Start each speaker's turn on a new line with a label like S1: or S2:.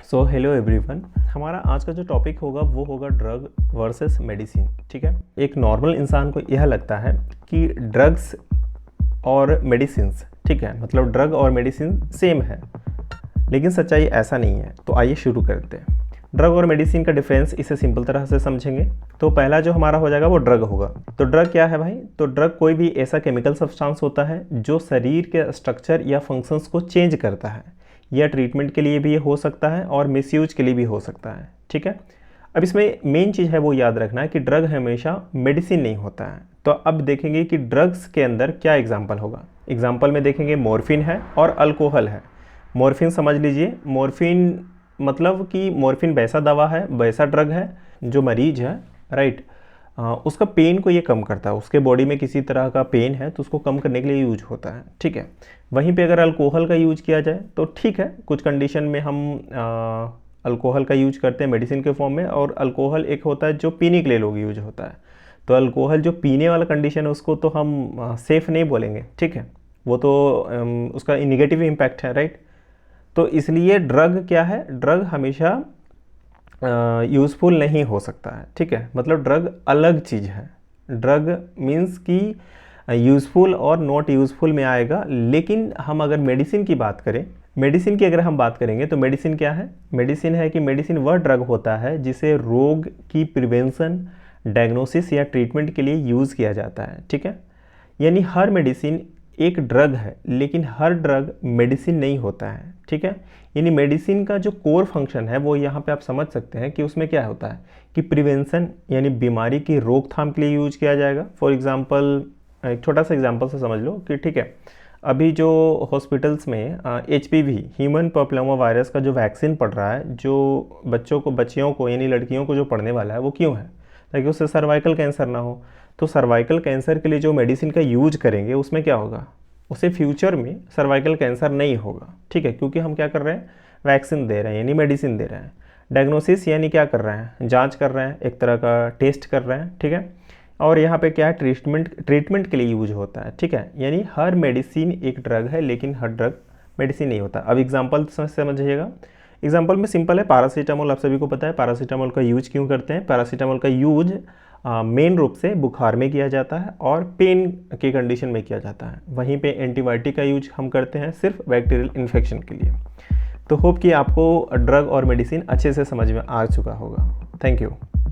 S1: So hello everyone, हमारा आज का जो टॉपिक होगा वो होगा ड्रग वर्सेस मेडिसिन। ठीक है, एक नॉर्मल इंसान को यह लगता है कि ड्रग्स और मेडिसिन्स, ठीक है, मतलब ड्रग और मेडिसिन सेम है, लेकिन सच्चाई ऐसा नहीं है। तो आइए शुरू करते हैं। ड्रग और मेडिसिन का डिफरेंस इसे सिंपल तरह से समझेंगे तो पहला जो हमारा हो जाएगा वो ड्रग होगा। तो ड्रग क्या है भाई? तो ड्रग कोई भी ऐसा केमिकल सब्सटेंस होता है जो शरीर के स्ट्रक्चर या फंक्शंस को चेंज करता है, या ट्रीटमेंट के लिए भी हो सकता है और मिसयूज के लिए भी हो सकता है। ठीक है, अब इसमें मेन चीज़ है वो याद रखना है कि ड्रग हमेशा मेडिसिन नहीं होता है। तो अब देखेंगे कि ड्रग्स के अंदर क्या एग्जाम्पल होगा। एग्जाम्पल में देखेंगे मॉर्फिन है और अल्कोहल है। मॉर्फिन समझ लीजिए, मॉर्फिन मतलब कि मॉर्फिन वैसा दवा है, वैसा ड्रग है जो मरीज है, राइट, उसका पेन को ये कम करता है। उसके बॉडी में किसी तरह का पेन है तो उसको कम करने के लिए यूज होता है। ठीक है, वहीं पे अगर अल्कोहल का यूज किया जाए तो ठीक है, कुछ कंडीशन में हम अल्कोहल का यूज करते हैं मेडिसिन के फॉर्म में, और अल्कोहल एक होता है जो पीने के लिए लोग यूज होता है। तो अल्कोहल जो पीने वाला कंडीशन है उसको तो हम सेफ़ नहीं बोलेंगे। ठीक है, वो तो उसका निगेटिव इम्पैक्ट है, राइट। तो इसलिए ड्रग क्या है, ड्रग हमेशा यूज़फुल नहीं हो सकता है। ठीक है, मतलब ड्रग अलग चीज़ है। ड्रग मीन्स कि यूज़फुल और नॉट यूज़फुल में आएगा। लेकिन हम अगर मेडिसिन की बात करें, मेडिसिन की अगर हम बात करेंगे तो मेडिसिन क्या है? मेडिसिन है कि मेडिसिन वह ड्रग होता है जिसे रोग की प्रिवेंशन, डायग्नोसिस या ट्रीटमेंट के लिए यूज़ किया जाता है। ठीक है, यानी हर मेडिसिन एक ड्रग है, लेकिन हर ड्रग मेडिसिन नहीं होता है। ठीक है, यानी मेडिसिन का जो कोर फंक्शन है वो यहाँ पे आप समझ सकते हैं कि उसमें क्या होता है कि प्रिवेंशन यानी बीमारी की रोकथाम के लिए यूज किया जाएगा। फॉर एग्जांपल, एक छोटा सा एग्जांपल से समझ लो कि ठीक है, अभी जो हॉस्पिटल्स में HPV ह्यूमन पैपिलोमा वायरस का जो वैक्सीन पड़ रहा है, जो बच्चियों को यानी लड़कियों को जो पड़ने वाला है, वो क्यों है? ताकि उससे सर्वाइकल कैंसर ना हो। तो सर्वाइकल कैंसर के लिए जो मेडिसिन का यूज करेंगे उसमें क्या होगा, उसे फ्यूचर में सर्वाइकल कैंसर नहीं होगा। ठीक है, क्योंकि हम क्या कर रहे हैं, वैक्सीन दे रहे हैं यानी मेडिसिन दे रहे हैं। डायग्नोसिस यानी क्या कर रहे हैं, जांच कर रहे हैं, एक तरह का टेस्ट कर रहे हैं। ठीक है, और यहाँ पे क्या है, ट्रीटमेंट के लिए यूज होता है। ठीक है, यानी हर मेडिसिन एक ड्रग है, लेकिन हर ड्रग मेडिसिन नहीं होता। अब एग्जाम्पल समझिएगा। एग्जाम्पल में सिंपल है, पैरासीटामोल। आप सभी को पता है पैरासीटामोल का यूज क्यों करते हैं। पैरासीटामोल का यूज मेन रूप से बुखार में किया जाता है और पेन की कंडीशन में किया जाता है। वहीं पे एंटीबायोटिक का यूज हम करते हैं सिर्फ बैक्टीरियल इन्फेक्शन के लिए। तो होप कि आपको ड्रग और मेडिसिन अच्छे से समझ में आ चुका होगा। Thank you.